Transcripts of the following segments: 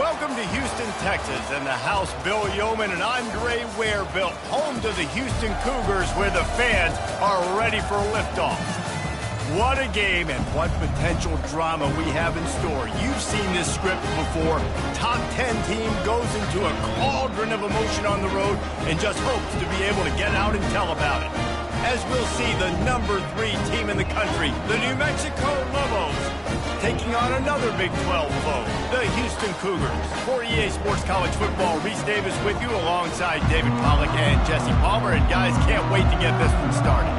Welcome to Houston, Texas, and the house Bill Yeoman and Andre Ware built, home to the Houston Cougars, where the fans are ready for liftoff. What a game and what potential drama we have in store. You've seen this script before. Top 10 team goes into a cauldron of emotion on the road and just hopes to be able to get out and tell about it. As we'll see the number 3 team in the country, the New Mexico Lobos, taking on another Big 12 foe, the Houston Cougars. For EA Sports College Football, Reese Davis with you alongside David Pollack and Jesse Palmer. And guys, can't wait to get this one started.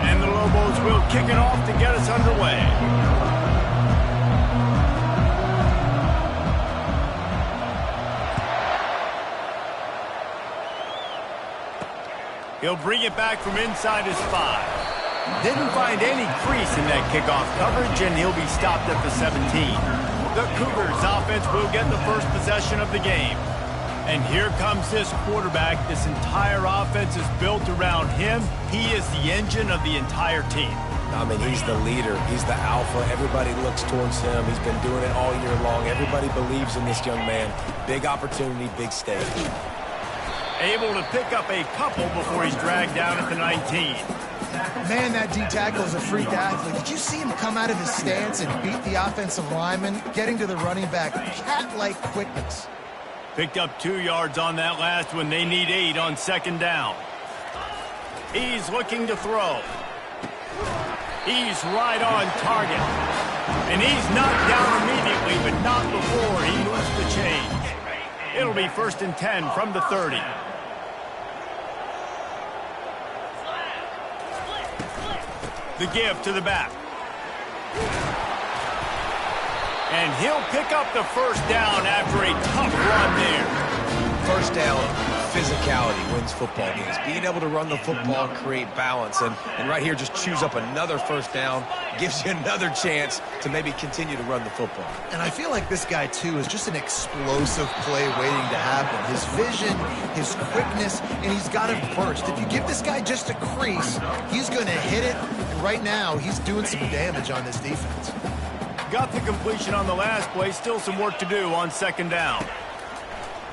And the Lobos will kick it off to get us underway. He'll bring it back from inside his 5. Didn't find any crease in that kickoff coverage, and he'll be stopped at the 17. The Cougars offense will get the first possession of the game. And here comes this quarterback. This entire offense is built around him. He is the engine of the entire team. I mean, he's the leader. He's the alpha. Everybody looks towards him. He's been doing it all year long. Everybody believes in this young man. Big opportunity, big stage. Able to pick up a couple before he's dragged down at the 19. Man, that D-tackle is a freak athlete. Did you see him come out of his stance and beat the offensive lineman, getting to the running back? Cat-like quickness. Picked up 2 yards on that last one. They need 8 on second down. He's looking to throw. He's right on target. And he's knocked down immediately, but not before he moves the change. It'll be 1st and 10 from the 30. The give to the back. And he'll pick up the first down after a tough run there. First down, physicality wins football games. Being able to run the football and create balance. And right here, just choose up another first down. Gives you another chance to maybe continue to run the football. And I feel like this guy, too, is just an explosive play waiting to happen. His vision, his quickness, and he's got it first. If you give this guy just a crease, he's going to hit it. And right now, he's doing some damage on this defense. Got the completion on the last play. Still some work to do on second down.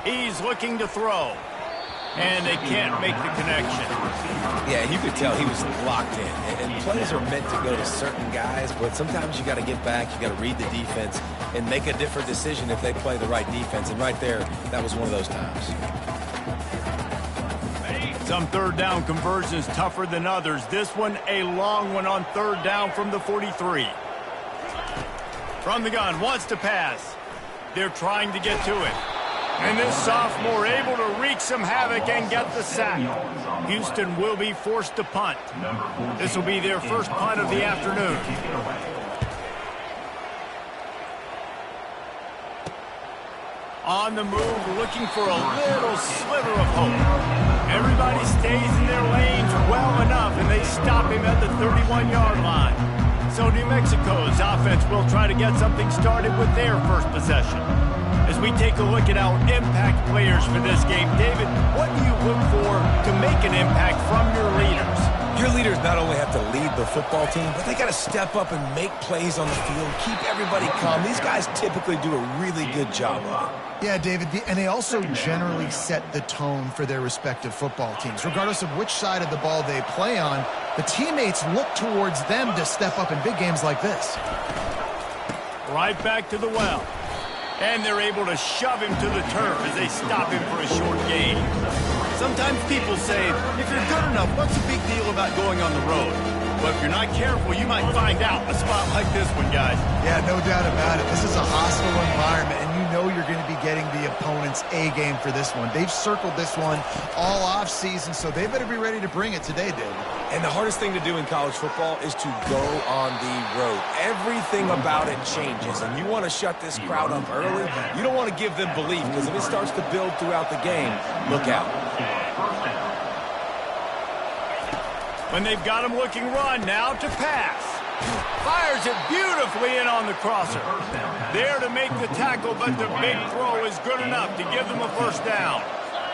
He's looking to throw. And they can't make the connection. Yeah, you could tell he was locked in. And plays are meant to go to certain guys, but sometimes you got to get back, you got to read the defense, and make a different decision if they play the right defense. And right there, that was one of those times. Some third down conversions tougher than others. This one, a long one on third down from the 43. From the gun, wants to pass. They're trying to get to it. And this sophomore able to wreak some havoc and get the sack. Houston will be forced to punt. This will be their first punt of the afternoon. On the move, looking for a little sliver of hope. Everybody stays in their lanes well enough, and they stop him at the 31-yard line. So New Mexico's offense will try to get something started with their first possession. As we take a look at our impact players for this game, David, what do you look for to make an impact from your leaders? Your leaders not only have to lead the football team, but they got to step up and make plays on the field, keep everybody calm. These guys typically do a really good job of it. Yeah, David, and they also generally set the tone for their respective football teams. Regardless of which side of the ball they play on, the teammates look towards them to step up in big games like this. Right back to the well. And they're able to shove him to the turf as they stop him for a short gain. Sometimes people say, if you're good enough, what's the big deal about going on the road? But if you're not careful, you might find out a spot like this one, guys. Yeah, no doubt about it. This is a hostile environment, and you know you're going to be getting the opponent's A-game for this one. They've circled this one all off-season, so they better be ready to bring it today, David. And the hardest thing to do in college football is to go on the road. Everything about it changes, and you want to shut this crowd up early. You don't want to give them belief, because if it starts to build throughout the game, look out. When they've got him looking run, now to pass. Fires it beautifully in on the crosser. There to make the tackle, but the big throw is good enough to give them a first down.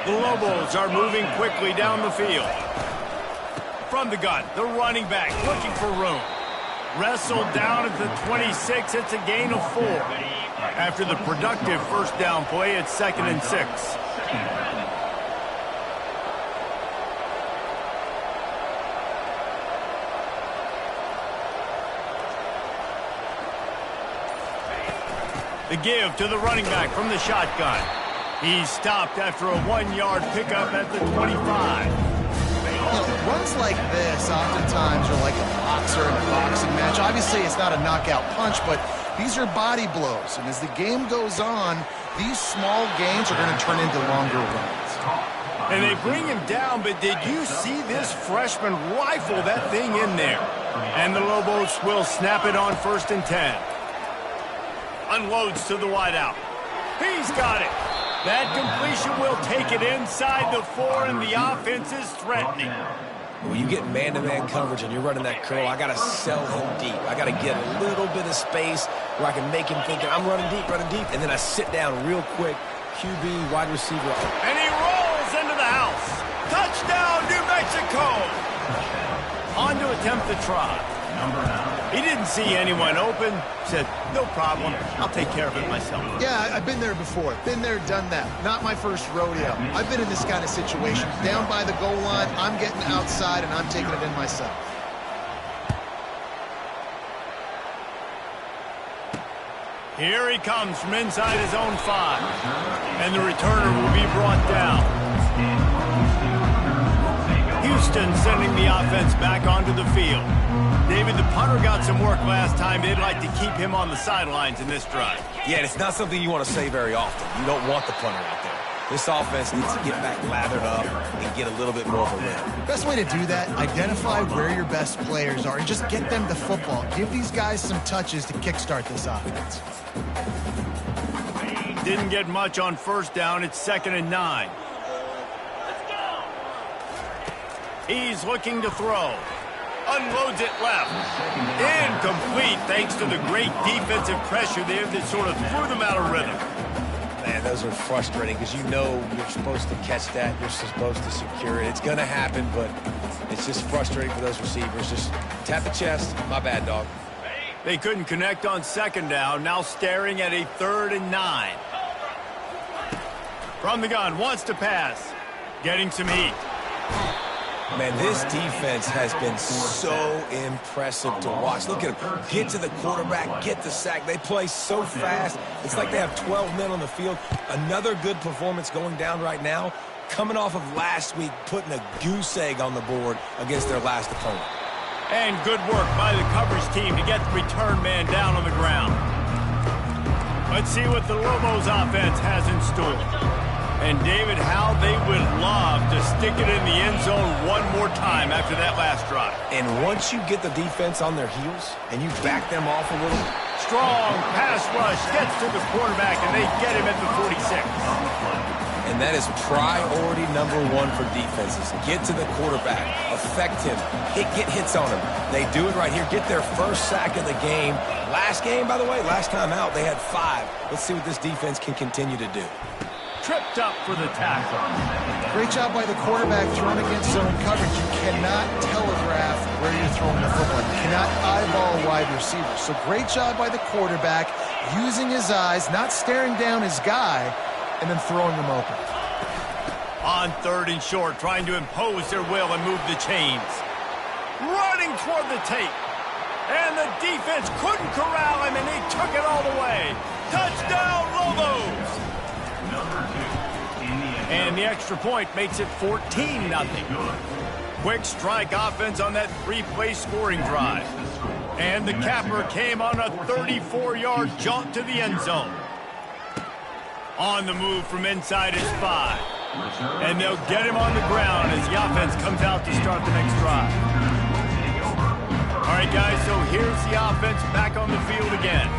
The Lobos are moving quickly down the field. From the gun, the running back looking for room. Wrestled down at the 26, it's a gain of 4. After the productive first down play, it's 2nd and 6. The give to the running back from the shotgun. He's stopped after a 1-yard pickup at the 25. Runs like this oftentimes are like a boxer in a boxing match. Obviously, it's not a knockout punch, but these are body blows. And as the game goes on, these small gains are going to turn into longer runs. And they bring him down, but did you see this freshman rifle that thing in there? And the Lobos will snap it on 1st and 10. Unloads to the wideout. He's got it. That completion will take it inside the 4, and the offense is threatening. When you get man-to-man coverage and you're running that curl, I got to sell him deep. I got to get a little bit of space where I can make him think I'm running deep, and then I sit down real quick, QB, wide receiver. And he rolls into the house. Touchdown, New Mexico. On to attempt the try. He didn't see anyone open, said, no problem, I'll take care of it myself. Yeah, I've been there before. Been there, done that. Not my first rodeo. I've been in this kind of situation. Down by the goal line, I'm getting outside, and I'm taking it in myself. Here he comes from inside his own 5. And the returner will be brought down. Houston sending the offense back onto the field. David, the punter got some work last time. They'd like to keep him on the sidelines in this drive. Yeah, it's not something you want to say very often. You don't want the punter out there. This offense needs to get back lathered up and get a little bit more of a rhythm. Best way to do that, identify where your best players are and just get them the football. Give these guys some touches to kickstart this offense. Didn't get much on 1st down. It's 2nd and 9. He's looking to throw. Unloads it left. Incomplete thanks to the great defensive pressure there that sort of threw them out of rhythm. Man, those are frustrating because you know you're supposed to catch that. You're supposed to secure it. It's going to happen, but it's just frustrating for those receivers. Just tap the chest. My bad, dog. They couldn't connect on 2nd down. Now staring at a 3rd and 9. From the gun, wants to pass. Getting some heat. Man, this defense has been so impressive to watch. Look at them. Get to the quarterback, get the sack. They play so fast. It's like they have 12 men on the field. Another good performance going down right now. Coming off of last week, putting a goose egg on the board against their last opponent. And good work by the coverage team to get the return man down on the ground. Let's see what the Lobos offense has in store. And, David, how they would love to stick it in the end zone one more time after that last drive. And once you get the defense on their heels and you back them off a little. Strong pass rush gets to the quarterback, and they get him at the 46. And that is priority number 1 for defenses. Get to the quarterback. Affect him. Get hits on him. They do it right here. Get their first sack of the game. Last game, by the way, last time out, they had 5. Let's see what this defense can continue to do. Tripped up for the tackle. Great job by the quarterback throwing against zone coverage. You cannot telegraph where you're throwing the football. You cannot eyeball wide receivers. So great job by the quarterback using his eyes, not staring down his guy, and then throwing him open. On 3rd and short, trying to impose their will and move the chains. Running toward the tape. And the defense couldn't corral him, and he took it all the way. Touchdown, Lobos! And the extra point makes it 14-0. Quick strike offense on that 3-play scoring drive. And the capper came on a 34-yard jaunt to the end zone. On the move from inside his 5. And they'll get him on the ground as the offense comes out to start the next drive. All right, guys, so here's the offense back on the field again.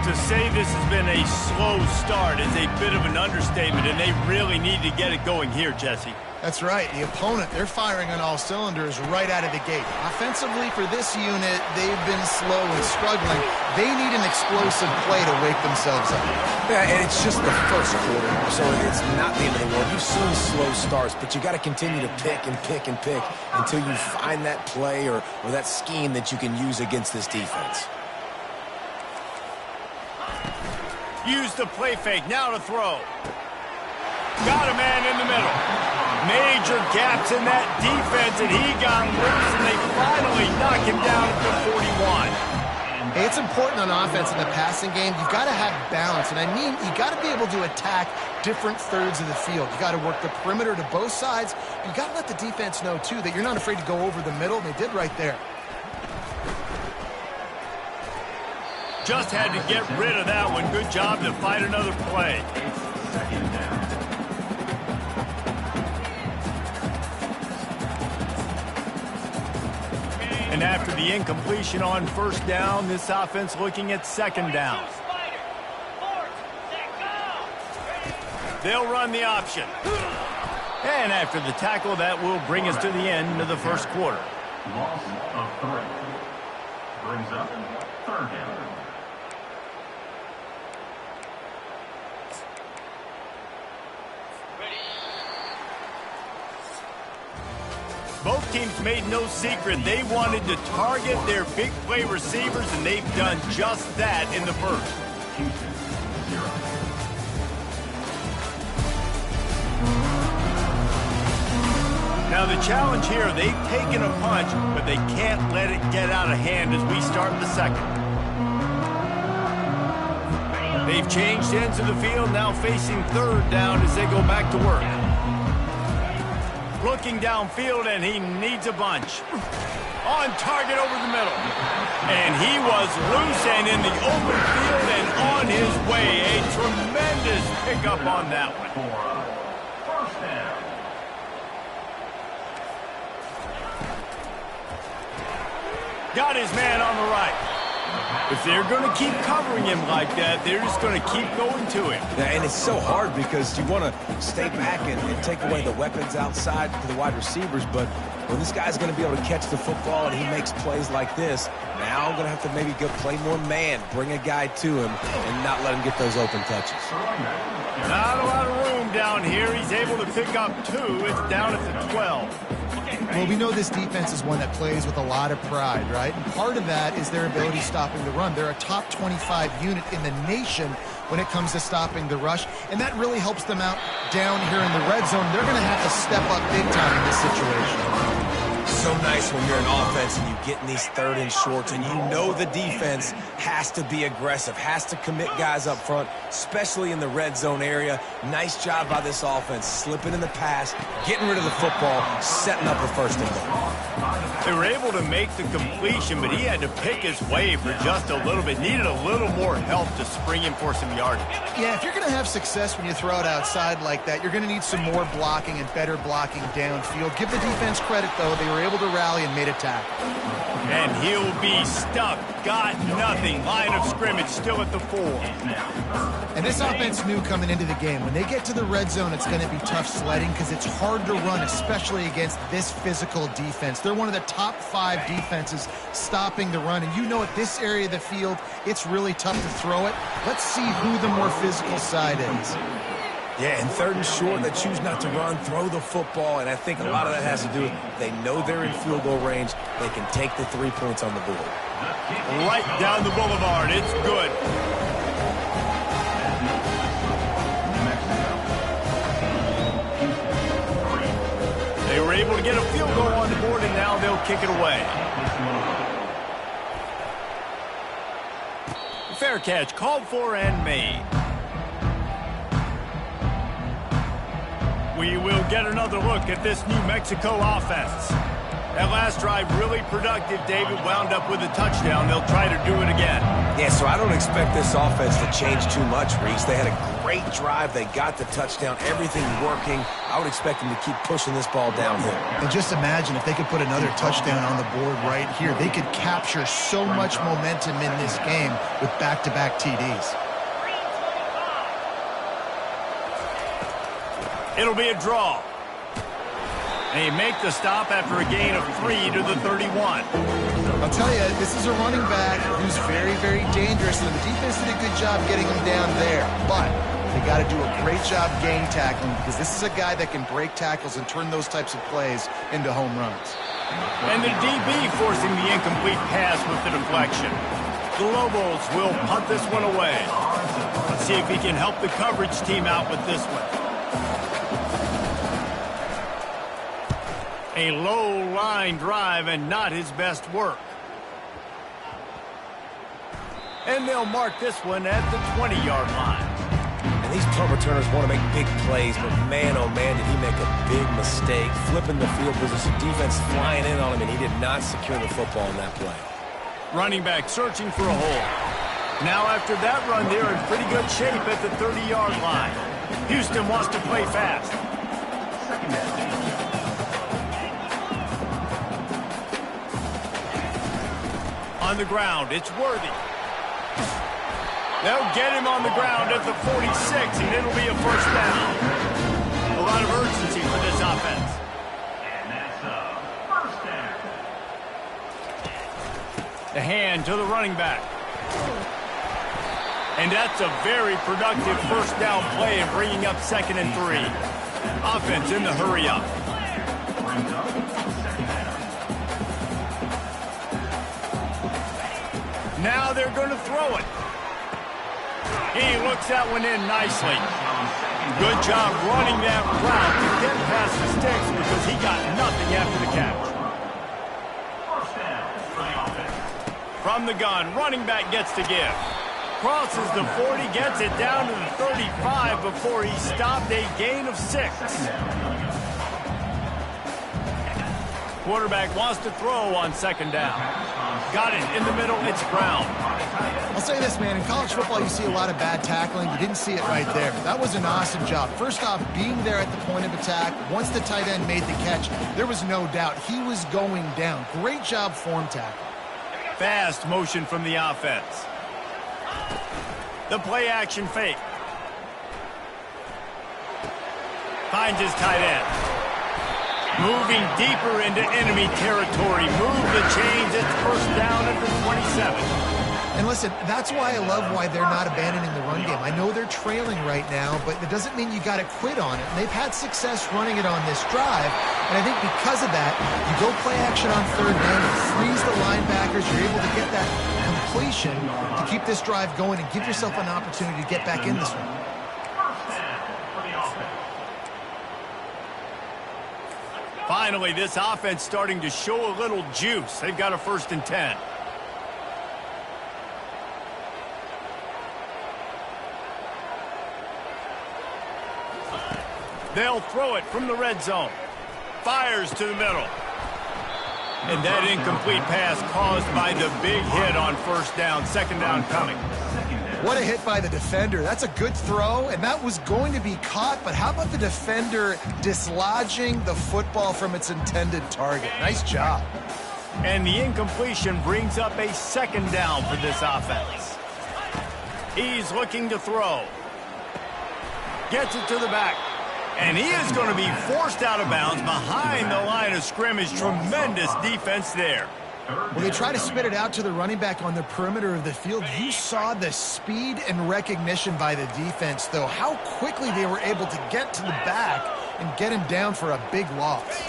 To say this has been a slow start is a bit of an understatement, and they really need to get it going here, Jesse. That's right. The opponent, they're firing on all cylinders right out of the gate. Offensively, for this unit, they've been slow and struggling. They need an explosive play to wake themselves up. Yeah, and it's just the first quarter, so it's not the end of the world. You've seen slow starts, but you got to continue to pick and pick and pick until you find that play or that scheme that you can use against this defense. Use the play fake. Now to throw. Got a man in the middle. Major gaps in that defense, and he got loose, and they finally knock him down at the 41. Hey, it's important on offense in the passing game. You've got to have balance, and I mean you got to be able to attack different thirds of the field. You got to work the perimeter to both sides. You got to let the defense know, too, that you're not afraid to go over the middle. They did right there. Just had to get rid of that one. Good job to fight another play. And after the incompletion on first down, this offense looking at second down. They'll run the option. And after the tackle, that will bring us to the end of the first quarter. Loss of 3. Brings up third down. Both teams made no secret they wanted to target their big play receivers, and they've done just that in the first. Houston, 0. Now the challenge here, they've taken a punch, but they can't let it get out of hand as we start the second. They've changed ends of the field, now facing third down as they go back to work. Looking downfield, and he needs a bunch. On target over the middle. And he was loose and in the open field and on his way. A tremendous pickup on that one. First down. Got his man on the right. If they're going to keep covering him like that, they're just going to keep going to him. Yeah, and it's so hard because you want to stay back and take away the weapons outside for the wide receivers, but when this guy's going to be able to catch the football and he makes plays like this, now I'm going to have to maybe go play more man, bring a guy to him, and not let him get those open touches. Not a lot of room down here. He's able to pick up 2. It's down at the 12. Well, we know this defense is one that plays with a lot of pride, right? And part of that is their ability stopping the run. They're a top 25 unit in the nation when it comes to stopping the rush, and that really helps them out down here in the red zone. They're going to have to step up big time in this situation. So nice when you're an offense and you get in these third and shorts and you know the defense has to be aggressive, has to commit guys up front, especially in the red zone area. Nice job by this offense, slipping in the pass, getting rid of the football, setting up the first and goal. They were able to make the completion, but he had to pick his way for just a little bit. Needed a little more help to spring him for some yardage. Yeah, if you're going to have success when you throw it outside like that, you're going to need some more blocking and better blocking downfield. Give the defense credit, though. They were able to rally and made a tackle. And he'll be stuck. Got nothing. Line of scrimmage still at the 4. And this offense knew coming into the game, when they get to the red zone, it's going to be tough sledding because it's hard to run, especially against this physical defense. They're one of the top 5 defenses stopping the run. And you know at this area of the field, it's really tough to throw it. Let's see who the more physical side is. Yeah, and third and short, they choose not to run, throw the football, and I think a lot of that has to do with they know they're in field goal range. They can take the 3 points on the board. Right down the boulevard. It's good. They were able to get a field goal on the board, and now they'll kick it away. Fair catch called for and made. We will get another look at this New Mexico offense. That last drive really productive. David wound up with a touchdown. They'll try to do it again. Yeah, so I don't expect this offense to change too much, Reese. They had a great drive. They got the touchdown. Everything working. I would expect them to keep pushing this ball downhill. And just imagine if they could put another touchdown on the board right here. They could capture so much momentum in this game with back-to-back TDs. It'll be a draw. They make the stop after a gain of 3 to the 31. I'll tell you, this is a running back who's very, very dangerous, and the defense did a good job getting him down there. But they got to do a great job game tackling because this is a guy that can break tackles and turn those types of plays into home runs. And the DB forcing the incomplete pass with the deflection. The Lobos will punt this one away. Let's see if he can help the coverage team out with this one. A low line drive and not his best work. And they'll mark this one at the 20-yard line. And these punt returners want to make big plays, but man, oh man, did he make a big mistake. Flipping the field position, defense flying in on him, and he did not secure the football in that play. Running back searching for a hole. Now after that run, they're in pretty good shape at the 30-yard line. Houston wants to play fast. On the ground, it's Worthy. They'll get him on the ground at the 46, and it'll be a first down. A lot of urgency for this offense. And that's a first down. The hand to the running back. And that's a very productive first down play and bringing up 2nd and 3. Offense in the hurry up. Brings up second down. Now they're going to throw it. He looks that one in nicely. Good job running that route to get past the sticks because he got nothing after the catch. First down for the offense. From the gun, running back gets to give. Crosses the 40, gets it down to the 35 before he stopped, a gain of 6. Quarterback wants to throw on 2nd down. Got it in the middle, it's Brown. I'll say this, man. In college football, you see a lot of bad tackling. You didn't see it right there. That was an awesome job. First off, being there at the point of attack. Once the tight end made the catch, there was no doubt he was going down. Great job form tackle. Fast motion from the offense. The play action fake. Finds his tight end. Moving deeper into enemy territory. Move the chains. It's first down at the 27. And listen, that's why I love why they're not abandoning the run game. I know they're trailing right now, but it doesn't mean you got to quit on it. And they've had success running it on this drive. And I think because of that, you go play action on 3rd down, you freeze the linebackers, you're able to get that completion to keep this drive going and give yourself an opportunity to get back in this one. First down for the offense. Finally, this offense starting to show a little juice. They've got a 1st and 10. They'll throw it from the red zone. Fires to the middle. And that incomplete pass caused by the big hit on 1st down. 2nd down coming. What a hit by the defender. That's a good throw, and that was going to be caught, but how about the defender dislodging the football from its intended target? Nice job. And the incompletion brings up a 2nd down for this offense. He's looking to throw. Gets it to the back. And he is going to be forced out of bounds behind the line of scrimmage. Tremendous defense there. When they try to spit it out to the running back on the perimeter of the field, you saw the speed and recognition by the defense, though, how quickly they were able to get to the back and get him down for a big loss.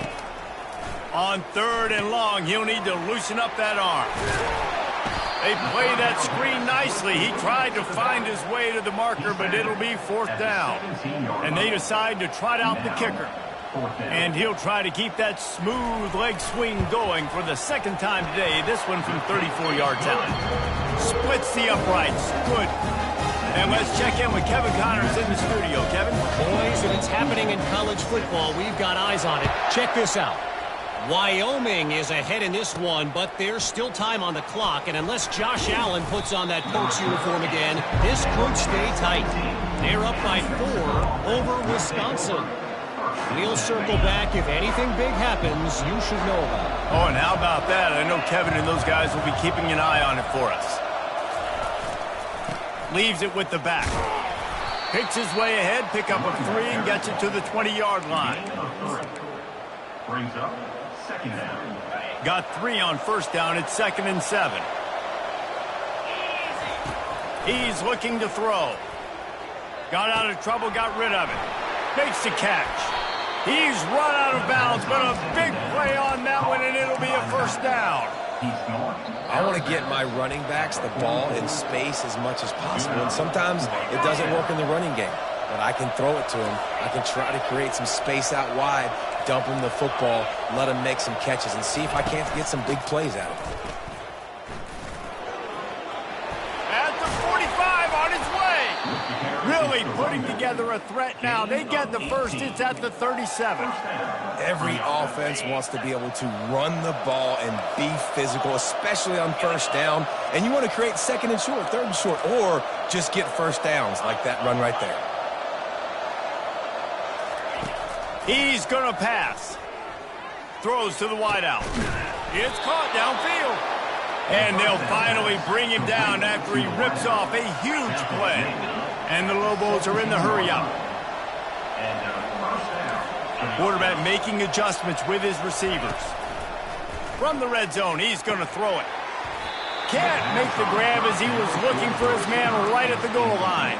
On 3rd and long, he'll need to loosen up that arm. They play that screen nicely. He tried to find his way to the marker, but it'll be 4th down. And they decide to trot out the kicker. And he'll try to keep that smooth leg swing going for the 2nd time today. This one from 34 yards out. Splits the uprights. Good. And let's check in with Kevin Connors in the studio. Kevin? Boys, if it's happening in college football, we've got eyes on it. Check this out. Wyoming is ahead in this one, but there's still time on the clock, and unless Josh Allen puts on that Pokes uniform again, this could stay tight. They're up by 4 over Wisconsin. We'll circle back. If anything big happens, you should know about it. Oh, and how about that? I know Kevin and those guys will be keeping an eye on it for us. Leaves it with the back. Picks his way ahead, pick up a 3, and gets it to the 20-yard line. Brings up 2nd down. Got 3 on 1st down. It's 2nd and 7. He's looking to throw. Got out of trouble, got rid of it. Makes the catch. He's run out of bounds, but a big play on that one, and it'll be a 1st down. I want to get my running backs the ball in space as much as possible. And sometimes it doesn't work in the running game. But I can throw it to him. I can try to create some space out wide, dump him the football, let him make some catches, and see if I can't get some big plays out of him. At the 45 on his way. Really putting together a threat now. They get the first. It's at the 37. Every offense wants to be able to run the ball and be physical, especially on first down. And you want to create second and short, third and short, or just get first downs like that run right there. He's going to pass. Throws to the wideout. It's caught downfield. And they'll finally bring him down after he rips off a huge play. And the Lobos are in the hurry-up. Quarterback making adjustments with his receivers. From the red zone, he's going to throw it. Can't make the grab as he was looking for his man right at the goal line.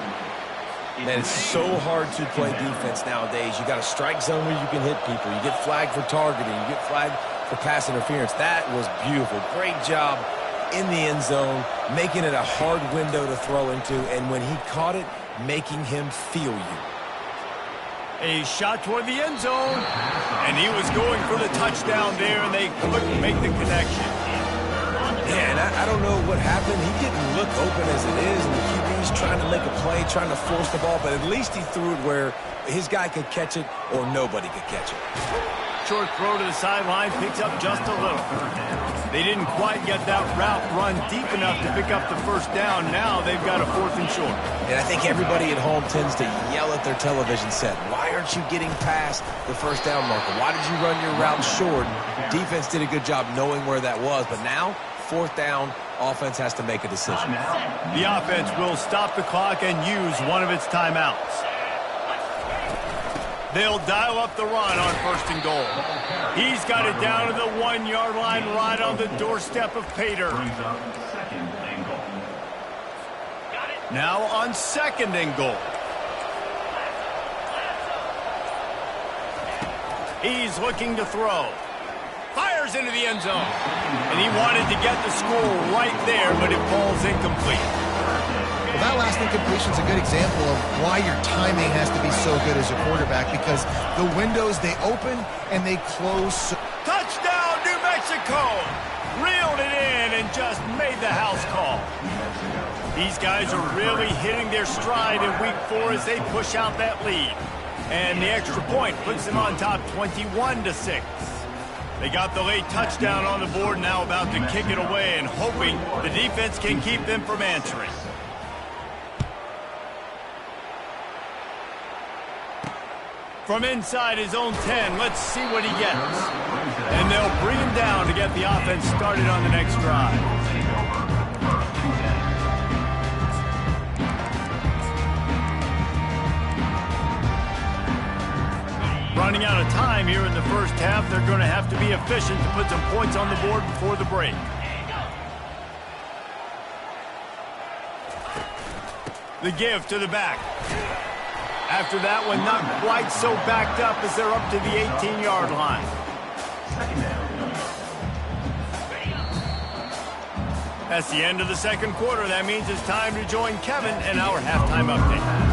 Man, it's so hard to play defense nowadays. You got a strike zone where you can hit people. You get flagged for targeting. You get flagged for pass interference. That was beautiful. Great job in the end zone, making it a hard window to throw into, and when he caught it, making him feel you. A shot toward the end zone, and he was going for the touchdown there, and they couldn't make the connection. Yeah, and I don't know what happened. He didn't look open as it is, and the QB's trying to make a play, trying to force the ball, but at least he threw it where his guy could catch it or nobody could catch it. Short throw to the sideline, picks up just a little. They didn't quite get that route run deep enough to pick up the first down. Now they've got a 4th and short. And I think everybody at home tends to yell at their television set. Why aren't you getting past the first down marker? Why did you run your route short? Defense did a good job knowing where that was, but now 4th down, offense has to make a decision. The offense will stop the clock and use one of its timeouts. They'll dial up the run on 1st and goal. He's got it down to the 1-yard line right on the doorstep of Pater. Now on 2nd and goal. He's looking to throw. Fires into the end zone. And he wanted to get the score right there, but it falls incomplete. Well, that last incompletion is a good example of why your timing has to be so good as a quarterback, because the windows, they open and they close. Touchdown, New Mexico! Reeled it in and just made the house call. These guys are really hitting their stride in week 4 as they push out that lead. And the extra point puts them on top 21-6. They got the late touchdown on the board, now about to kick it away and hoping the defense can keep them from answering. From inside his own 10, let's see what he gets. And they'll bring him down to get the offense started on the next drive. Running out of time here in the first half, they're going to have to be efficient to put some points on the board before the break. The give to the back. After that one, not quite so backed up as they're up to the 18-yard line. That's the end of the 2nd quarter. That means it's time to join Kevin and our halftime update.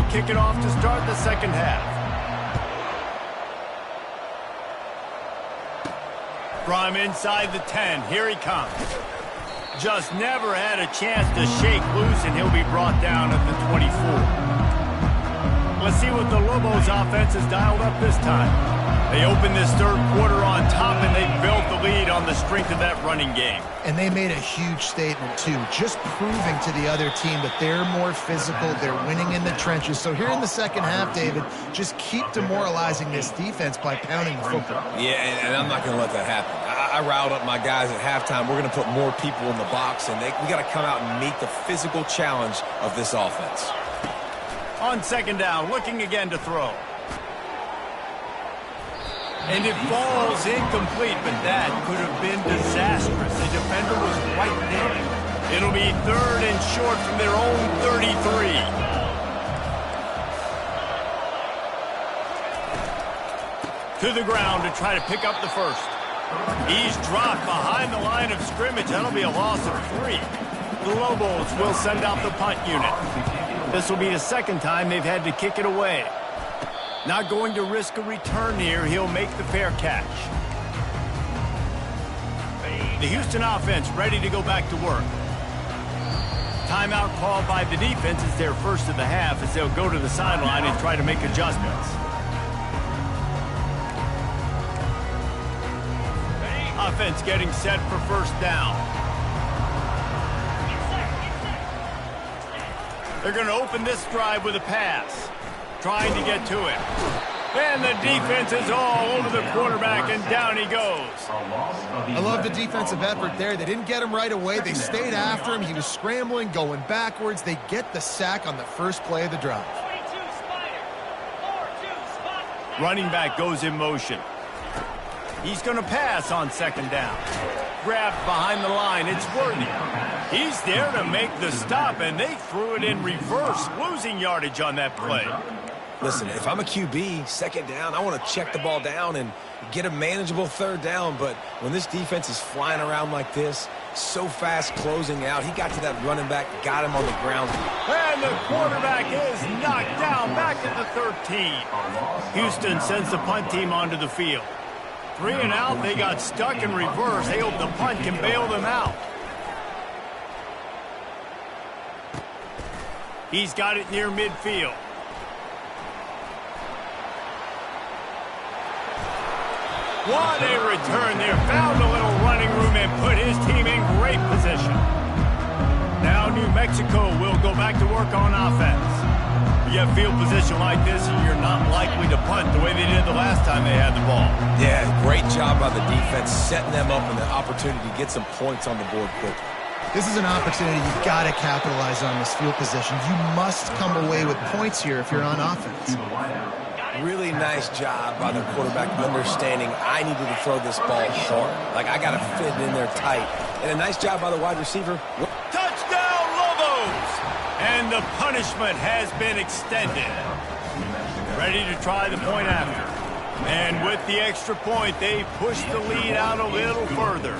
will kick it off to start the second half. From inside the 10, here he comes. Just never had a chance to shake loose, and he'll be brought down at the 24. Let's see what the Lobos offense has dialed up this time. They opened this third quarter on top, and they built the lead on the strength of that running game. And they made a huge statement, too, just proving to the other team that they're more physical, they're winning in the trenches. So here in the second half, David, just keep demoralizing this defense by pounding the football. Yeah, and I'm not going to let that happen. I riled up my guys at halftime. We're going to put more people in the box, and we got to come out and meet the physical challenge of this offense. On second down, looking again to throw. And it falls incomplete, but that could have been disastrous. The defender was right there. It'll be third and short from their own 33. To the ground to try to pick up the first. He's dropped behind the line of scrimmage. That'll be a loss of 3. The Lobos will send out the punt unit. This will be the second time they've had to kick it away. Not going to risk a return here. He'll make the fair catch. The Houston offense ready to go back to work. Timeout called by the defense is their first of the half as they'll go to the sideline and try to make adjustments. Offense getting set for first down. They're going to open this drive with a pass. Trying to get to it. And the defense is all over the quarterback, and down he goes. I love the defensive effort there. They didn't get him right away. They stayed after him. He was scrambling, going backwards. They get the sack on the first play of the drive. Running back goes in motion. He's going to pass on second down. Grabbed behind the line. It's Worthy. He's there to make the stop, and they threw it in reverse, losing yardage on that play. Listen, if I'm a QB, second down, I want to check the ball down and get a manageable third down. But when this defense is flying around like this, so fast closing out, he got to that running back, got him on the ground. And the quarterback is knocked down back at the 13. Houston sends the punt team onto the field. 3 and out, they got stuck in reverse. They hope the punt can bail them out. He's got it near midfield. What a return there. Found a little running room and put his team in great position. Now New Mexico will go back to work on offense. You have field position like this, and you're not likely to punt the way they did the last time they had the ball. Yeah, great job by the defense, setting them up and the opportunity to get some points on the board quickly. This is an opportunity you've got to capitalize on this field position. You must come away with points here if you're on offense. Really nice job by the quarterback understanding I needed to throw this ball hard. Like, I got to fit it in there tight. And a nice job by the wide receiver. Touchdown, Lobos! And the punishment has been extended. Ready to try the point after. And with the extra point, they push the lead out a little further.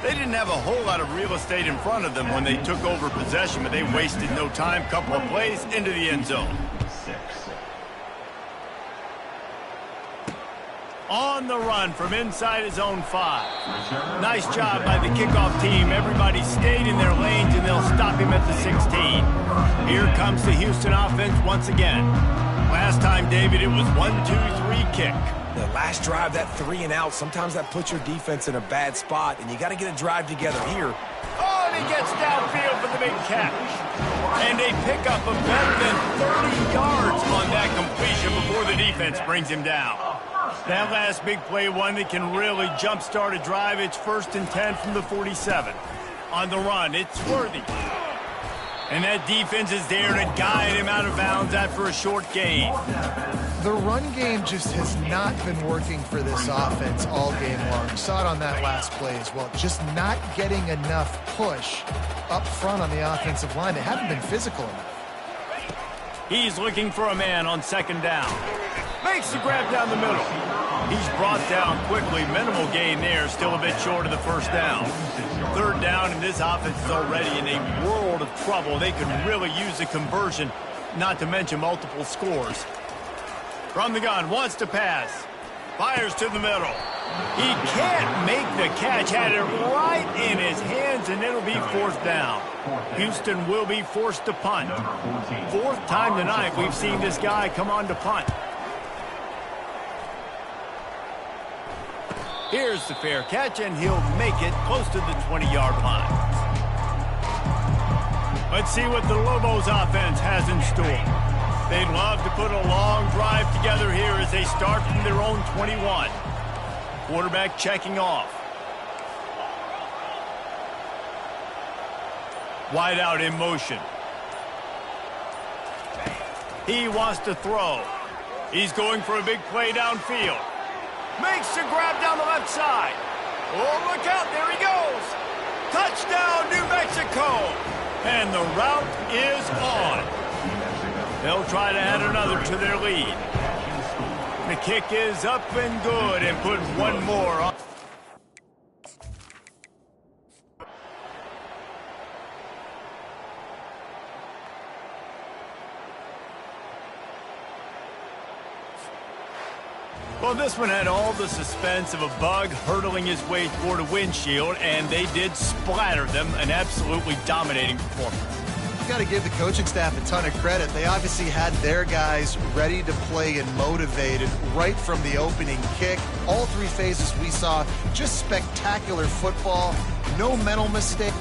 They didn't have a whole lot of real estate in front of them when they took over possession, but they wasted no time. Couple of plays into the end zone. On the run from inside his own 5. Nice job by the kickoff team. Everybody stayed in their lanes, and they'll stop him at the 16. Here comes the Houston offense once again. Last time, David, it was 1-2-3 kick. The last drive, that 3 and out, sometimes that puts your defense in a bad spot, and you got to get a drive together here. Oh, and he gets downfield for the big catch. And they pick up a better than 30 yards on that completion before the defense brings him down. That last big play, one that can really jumpstart a drive. It's 1st and 10 from the 47. On the run, it's Worthy. And that defense is there to guide him out of bounds after a short gain. The run game just has not been working for this offense all game long. You saw it on that last play as well. Just not getting enough push up front on the offensive line. They haven't been physical enough. He's looking for a man on second down. Makes the grab down the middle. He's brought down quickly. Minimal gain there. Still a bit short of the first down. Third down, and this offense is already in a world of trouble. They could really use a conversion not to mention multiple scores. From the gun, wants to pass. Fires to the middle. He can't make the catch. Had it right in his hands, and it'll be fourth down. Houston will be forced to punt. Fourth time tonight we've seen this guy come on to punt. Here's the fair catch, and he'll make it close to the 20-yard line. Let's see what the Lobos offense has in store. They'd love to put a long drive together here as they start from their own 21. Quarterback checking off. Wide out in motion. He wants to throw. He's going for a big play downfield. Makes the grab down the left side. Oh, look out. There he goes. Touchdown, New Mexico. And the route is on. They'll try to add another to their lead. The kick is up and good, and put one more on. Well, this one had all the suspense of a bug hurtling his way toward a windshield, and they did splatter them. An absolutely dominating performance. Got to give the coaching staff a ton of credit. They obviously had their guys ready to play and motivated right from the opening kick. All three phases we saw just spectacular football, no mental mistake.